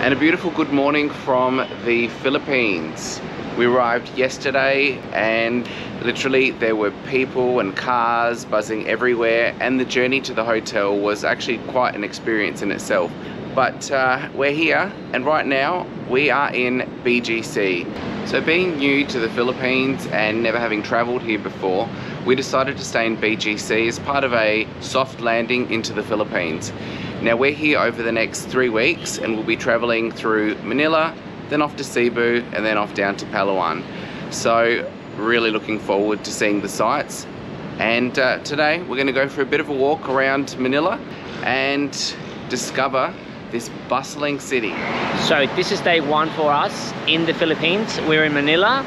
And a beautiful good morning from the Philippines. We arrived yesterday and literally there were people and cars buzzing everywhere, and the journey to the hotel was actually quite an experience in itself. But we're here, and right now we are in BGC. So being new to the Philippines and never having traveled here before, we decided to stay in BGC as part of a soft landing into the Philippines. Now we're here over the next 3 weeks and we'll be traveling through Manila, then off to Cebu, and then off down to Palawan. So really looking forward to seeing the sights. And today we're going to go for a bit of a walk around Manila and discover this bustling city. So this is day 1 for us in the Philippines. We're in Manila.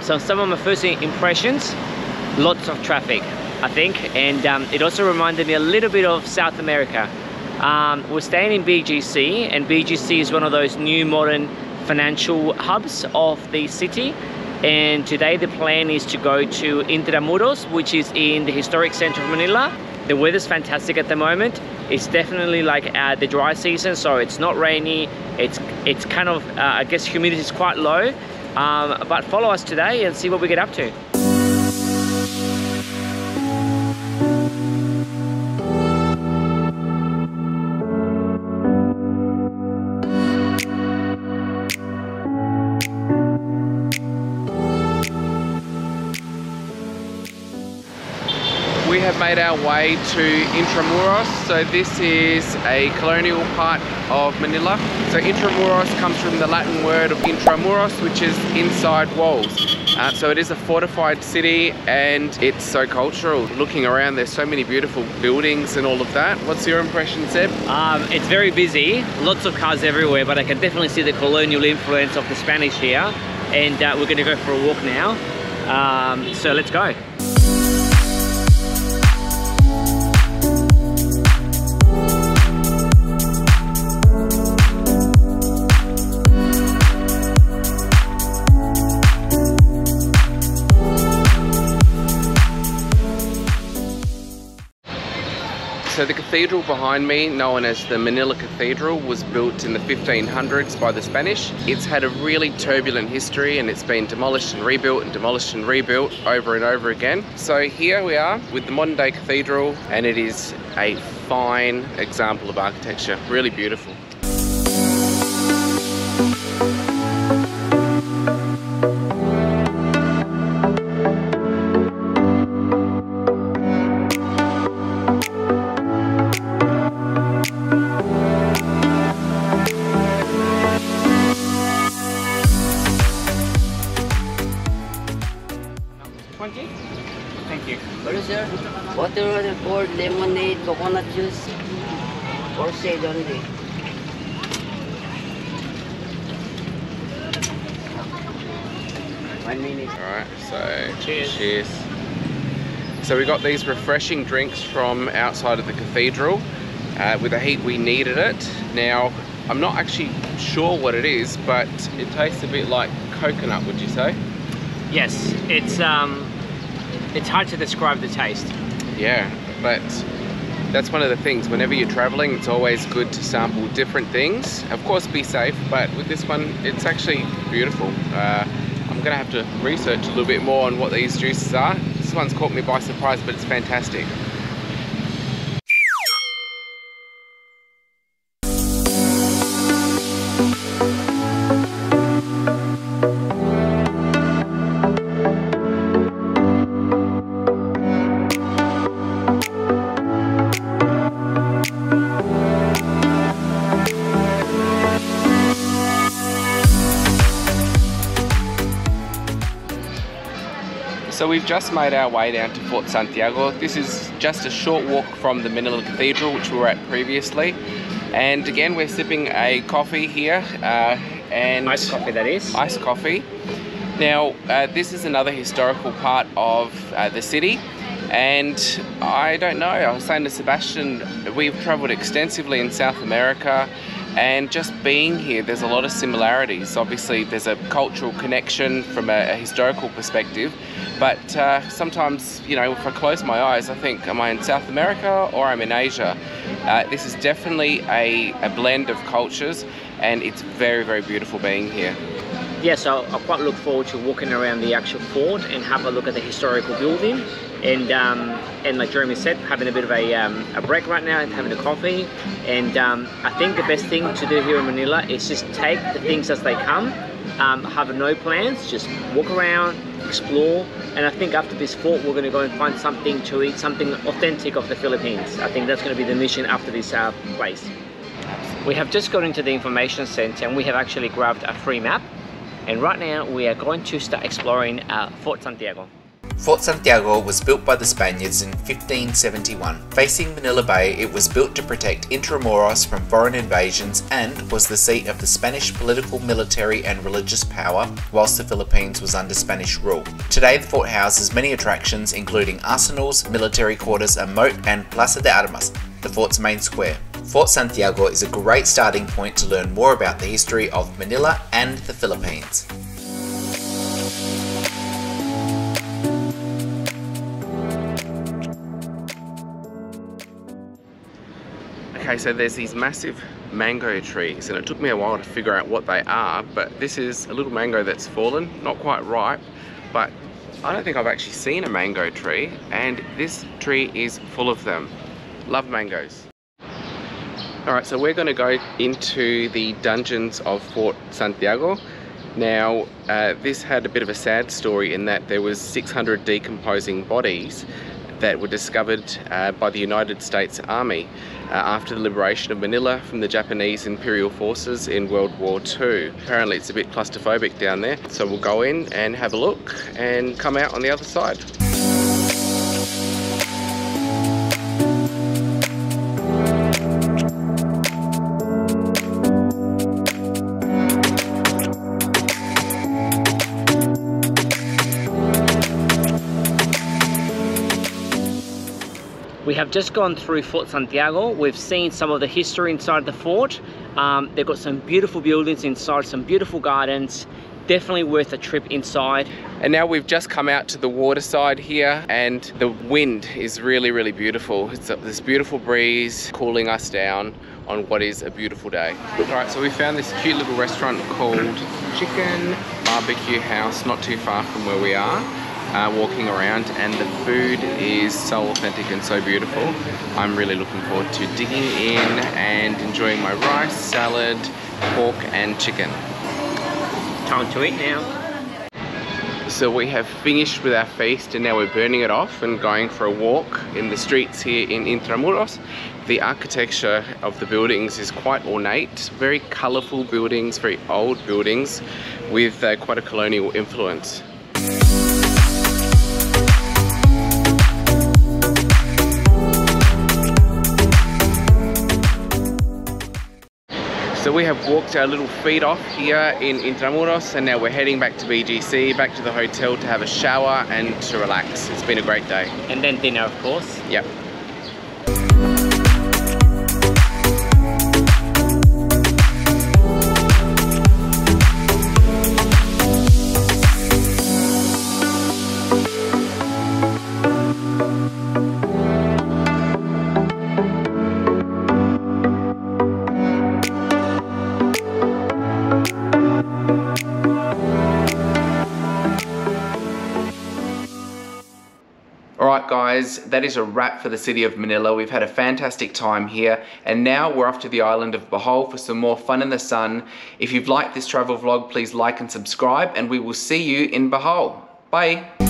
So some of my first impressions, lots of traffic, I think, and it also reminded me a little bit of South America. We're staying in BGC, and BGC is one of those new modern financial hubs of the city. And today the plan is to go to Intramuros, which is in the historic center of Manila. The weather's fantastic at the moment. It's definitely like the dry season, so it's not rainy. It's kind of, I guess humidity is quite low. But follow us today and see what we get up to. We have made our way to Intramuros. So this is a colonial part of Manila. So Intramuros comes from the Latin word of intramuros, which is inside walls. So it is a fortified city and it's so cultural. Looking around, there's so many beautiful buildings and all of that. What's your impression, Seb? It's very busy, lots of cars everywhere, but I can definitely see the colonial influence of the Spanish here. And we're gonna go for a walk now. So let's go. So the cathedral behind me, known as the Manila Cathedral, was built in the 1500s by the Spanish. It's had a really turbulent history and it's been demolished and rebuilt and demolished and rebuilt over and over again. So here we are with the modern day cathedral, and it is a fine example of architecture, really beautiful. Thank you. Hello, sir. Water or lemonade, coconut juice, or shade only. 1 minute. Alright, so cheers. So we got these refreshing drinks from outside of the cathedral. With the heat we needed it. Now, I'm not actually sure what it is, but it tastes a bit like coconut, would you say? Yes, it's hard to describe the taste. Yeah, but that's one of the things. Whenever you're traveling, it's always good to sample different things. Of course, be safe, but with this one, it's actually beautiful. I'm gonna have to research a little bit more on what these juices are. This one's caught me by surprise, but it's fantastic. So we've just made our way down to Fort Santiago. This is just a short walk from the Manila Cathedral, which we were at previously. And again, we're sipping a coffee here. And Iced coffee, that is. Iced coffee. Now, this is another historical part of the city. And I don't know, I was saying to Sebastian, we've traveled extensively in South America, And just being here, there's a lot of similarities. Obviously, there's a cultural connection from a historical perspective, but sometimes, you know, if I close my eyes, I think, am I in South America or I'm in Asia? This is definitely a blend of cultures, and it's very, very beautiful being here. Yeah, so I quite look forward to walking around the actual fort and have a look at the historical building. And like Jeremy said, having a bit of a break right now and having a coffee. And I think the best thing to do here in Manila is just take the things as they come, have no plans, just walk around, explore. And I think after this fort, we're going to go and find something to eat, something authentic of the Philippines. I think that's going to be the mission after this place. We have just got into the information center and we have actually grabbed a free map. And right now we are going to start exploring Fort Santiago. Fort Santiago was built by the Spaniards in 1571. Facing Manila Bay, it was built to protect Intramuros from foreign invasions and was the seat of the Spanish political, military and religious power whilst the Philippines was under Spanish rule. Today the fort houses many attractions including arsenals, military quarters, a moat and Plaza de Armas, the fort's main square. Fort Santiago is a great starting point to learn more about the history of Manila and the Philippines. Okay, so there's these massive mango trees, and it took me a while to figure out what they are, but this is a little mango that's fallen, not quite ripe, but I don't think I've actually seen a mango tree, and this tree is full of them. Love mangoes. Alright, so we're going to go into the dungeons of Fort Santiago. Now, this had a bit of a sad story in that there was 600 decomposing bodies that were discovered by the United States Army after the liberation of Manila from the Japanese Imperial Forces in World War II. Apparently it's a bit claustrophobic down there, so we'll go in and have a look and come out on the other side. We have just gone through Fort Santiago. We've seen some of the history inside the fort. They've got some beautiful buildings inside, some beautiful gardens. Definitely worth a trip inside. And now we've just come out to the water side here, and the wind is really, really beautiful. It's this beautiful breeze cooling us down on what is a beautiful day. All right, so we found this cute little restaurant called Chicken Barbecue House, not too far from where we are. Walking around, and the food is so authentic and so beautiful. I'm really looking forward to digging in and enjoying my rice, salad, pork and chicken. Time to eat now. So we have finished with our feast and now we're burning it off and going for a walk in the streets here in Intramuros. The architecture of the buildings is quite ornate, very colourful buildings, very old buildings with quite a colonial influence. So we have walked our little feet off here in Intramuros, and now we're heading back to BGC, back to the hotel to have a shower and to relax. It's been a great day. And then dinner, of course. Yep. Alright guys, that is a wrap for the city of Manila. We've had a fantastic time here, and now we're off to the island of Bohol for some more fun in the sun. If you've liked this travel vlog, please like and subscribe, and we will see you in Bohol. Bye!